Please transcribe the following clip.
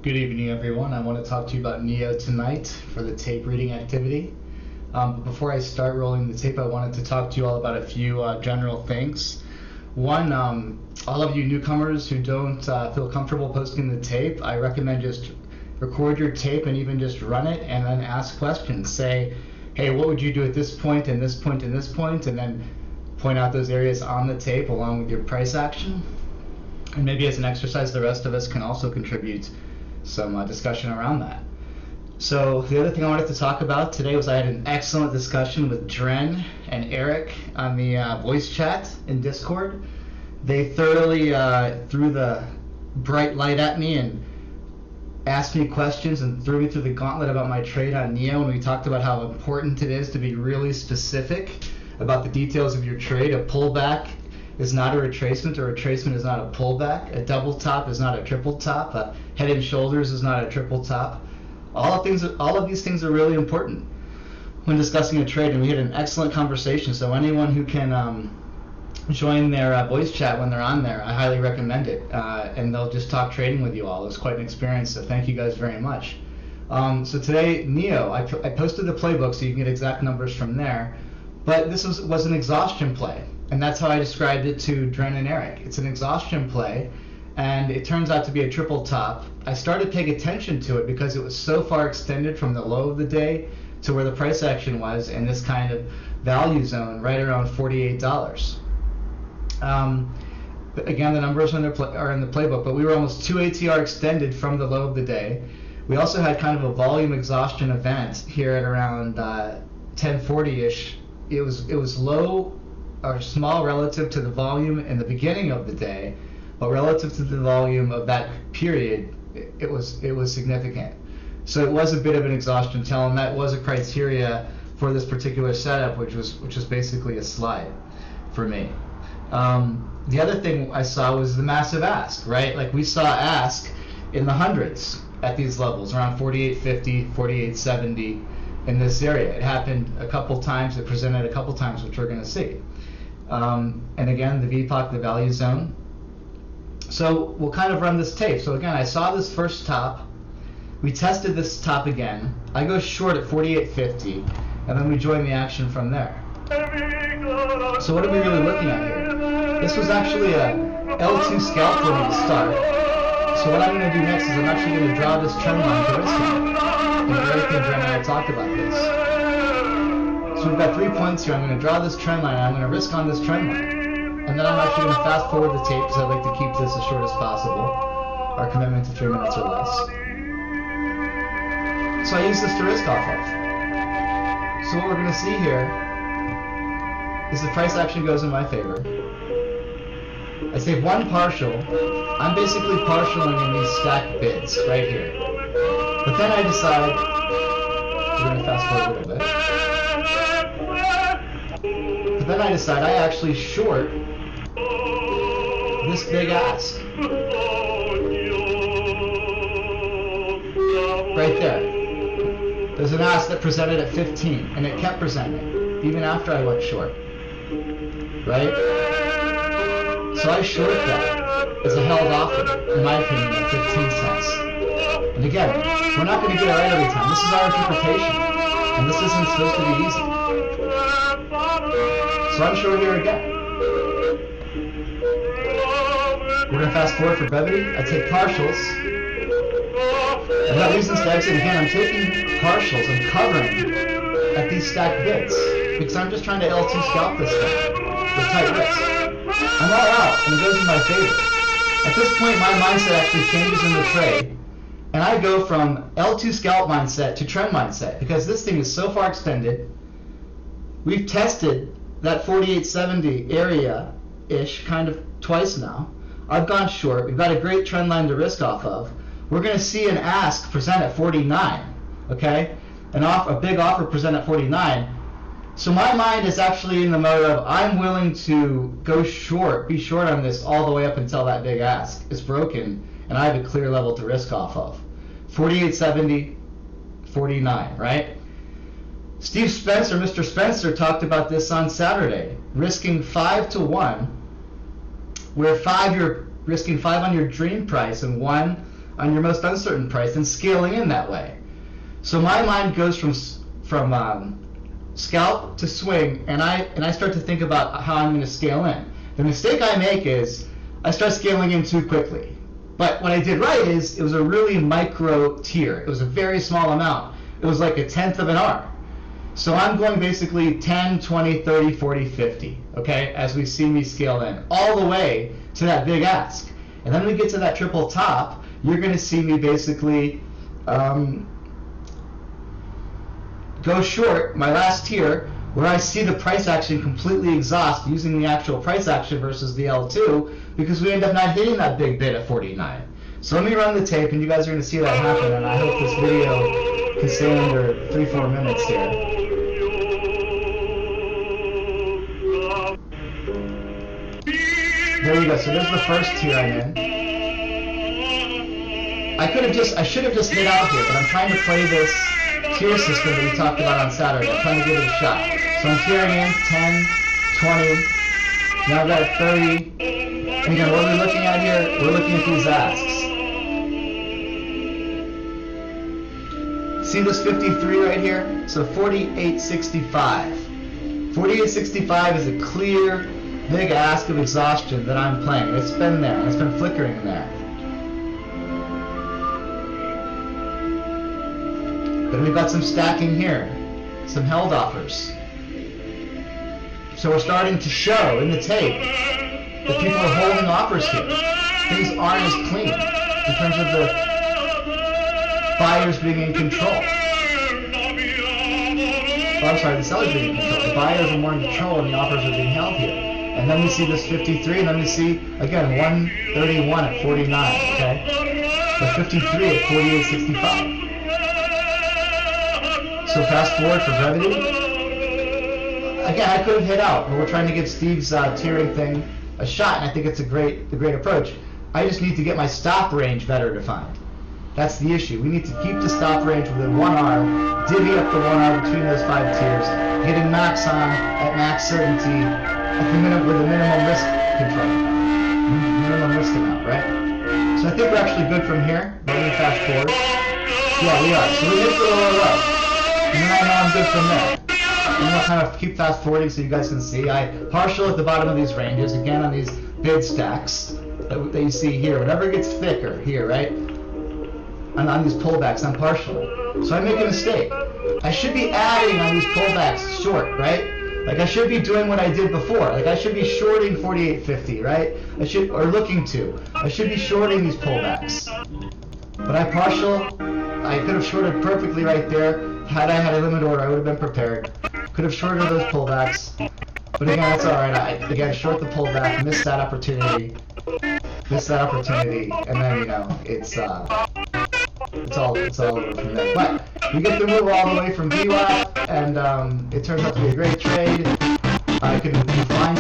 Good evening, everyone. I want to talk to you about NIO tonight for the tape reading activity. Before I start rolling the tape, I wanted to talk to you all about a few general things. One, all of you newcomers who don't feel comfortable posting the tape, I recommend just record your tape and even just run it and then ask questions. Say, hey, what would you do at this point and this point and this point, and then point out those areas on the tape along with your price action. And maybe as an exercise, the rest of us can also contribute some discussion around that. So the other thing I wanted to talk about today was I had an excellent discussion with Dren and Eric on the voice chat in Discord. They thoroughly threw the bright light at me and asked me questions and threw me through the gauntlet about my trade on NIO, and we talked about how important it is to be really specific about the details of your trade. A pullback is not a retracement, or a retracement is not a pullback. A double top is not a triple top. A head and shoulders is not a triple top. All of these things are really important when discussing a trade, and we had an excellent conversation. So anyone who can join their voice chat when they're on there, I highly recommend it. And they'll just talk trading with you all. It was quite an experience, so thank you guys very much. So today, NIO, I posted the playbook so you can get exact numbers from there. But this was an exhaustion play, and that's how I described it to Dren and Eric. It's an exhaustion play, and it turns out to be a triple top. I started paying attention to it because it was so far extended from the low of the day to where the price action was in this kind of value zone right around $48. Again, the numbers are in the playbook, but we were almost 2 ATR extended from the low of the day. We also had kind of a volume exhaustion event here at around 1040-ish. It was low or small relative to the volume in the beginning of the day, but relative to the volume of that period, it was significant. So it was a bit of an exhaustion tell, and that was a criteria for this particular setup, which was basically a slide for me. The other thing I saw was the massive ask, right? Like we saw ask in the hundreds at these levels, around 48.50, 48.70 in this area. It happened a couple times, it presented a couple times, which we're going to see. And again, the VPOC, the value zone. So we'll kind of run this tape. So again, I saw this first top. We tested this top again. I go short at 48.50, and then we join the action from there. So what are we really looking at here? This was actually a L2 scalp for me to start. So what I'm going to do next is I'm actually going to draw this trend line to risk on. And Eric and Dren and I talked about this. So we've got 3 points here. I'm going to draw this trend line, and I'm going to risk on this trend line. And then I'm actually going to fast forward the tape because I'd like to keep this as short as possible. Our commitment to 3 minutes or less. So I use this to risk off of. So what we're going to see here is the price action goes in my favor. I save one partial. I'm basically partialing in these stacked bids right here. But then I decide, we're going to fast forward a little bit. But then I decide I actually short this big ask. Right there. There's an ask that presented at 15, and it kept presenting, even after I went short. Right? So I short that as a held offer, in my opinion, at 15 cents. And again, we're not going to get it right every time. This is our interpretation, and this isn't supposed to be easy. So I'm short here again. We're going to fast forward for brevity. I take partials. I'm not using to exit again. I'm taking partials and covering at these stacked bids because I'm just trying to L2 scalp this thing with tight risk. I'm all out, and it goes in my favor. At this point, my mindset actually changes in the trade, and I go from L2 scalp mindset to trend mindset because this thing is so far extended. We've tested that 48.70 area-ish kind of twice now. I've gone short. We've got a great trend line to risk off of. We're going to see an ask present at 49, okay? A big offer present at 49. So my mind is actually in the mode of I'm willing to go short, be short on this all the way up until that big ask is broken, and I have a clear level to risk off of. 48.70, 49, right? Steve Spencer, Mr. Spencer, talked about this on Saturday, risking 5 to 1, where 5 you're risking 5 on your dream price and 1 on your most uncertain price and scaling in that way. So my mind goes from scalp to swing, and I start to think about how I'm going to scale in. The mistake I make is I start scaling in too quickly. But what I did right is it was a really micro tier. It was a very small amount. It was like 1/10 of an R. So I'm going basically 10, 20, 30, 40, 50, okay, as we see me scale in, all the way to that big ask. And then when we get to that triple top, you're going to see me basically go short my last tier, where I see the price action completely exhaust using the actual price action versus the L2, because we end up not hitting that big bid at 49. So let me run the tape, and you guys are going to see that happen, and I hope this video can stay under 3-4 minutes here. There we go. So there's the first tier I'm in. I should have just hit out here, but I'm trying to play this tier system that we talked about on Saturday. I'm trying to give it a shot. So I'm tiering in 10, 20, now I've got a 30. And again, what are we looking at here? We're looking at these asks. See this 53 right here? So 48.65. 48.65 is a clear, big ask of exhaustion that I'm playing. It's been there. It's been flickering there. Then we've got some stacking here, some held offers. So we're starting to show in the tape that people are holding offers here. Things aren't as clean in terms of the buyers being in control. Oh, I'm sorry, the sellers being in control. The buyers are more in control and the offers are being held here. And then we see this 53, and then we see, again, 131 at 49, okay? The 53 at 48.65. So fast forward for brevity. Again, I could have hit out, but we're trying to give Steve's tiering thing a shot, and I think it's a great approach. I just need to get my stop range better defined. That's the issue. We need to keep the stop range within 1R, divvy up the 1R between those 5 tiers, getting max on at max certainty at the with a minimum risk control, minimum risk amount, right? So I think we're actually good from here. Let me fast forward. Yeah, we are. So we hit the lower low. And then I know I'm good from there. And we'll kind of keep fast forwarding so you guys can see. I partial at the bottom of these ranges, again on these bid stacks that you see here. Whenever it gets thicker here, right? And on these pullbacks, I'm partial. So I make a mistake. I should be adding on these pullbacks short, right? Like I should be doing what I did before. Like I should be shorting 48.50, right? Or looking to. I should be shorting these pullbacks. But I partial. I could have shorted perfectly right there. Had I had a limit order, I would have been prepared. Could have shorted those pullbacks. But again, that's all right. Again, short the pullback, missed that opportunity. And then, you know, it's all over from there. But we get the move all the way from VWAP, and it turns out to be a great trade. I could find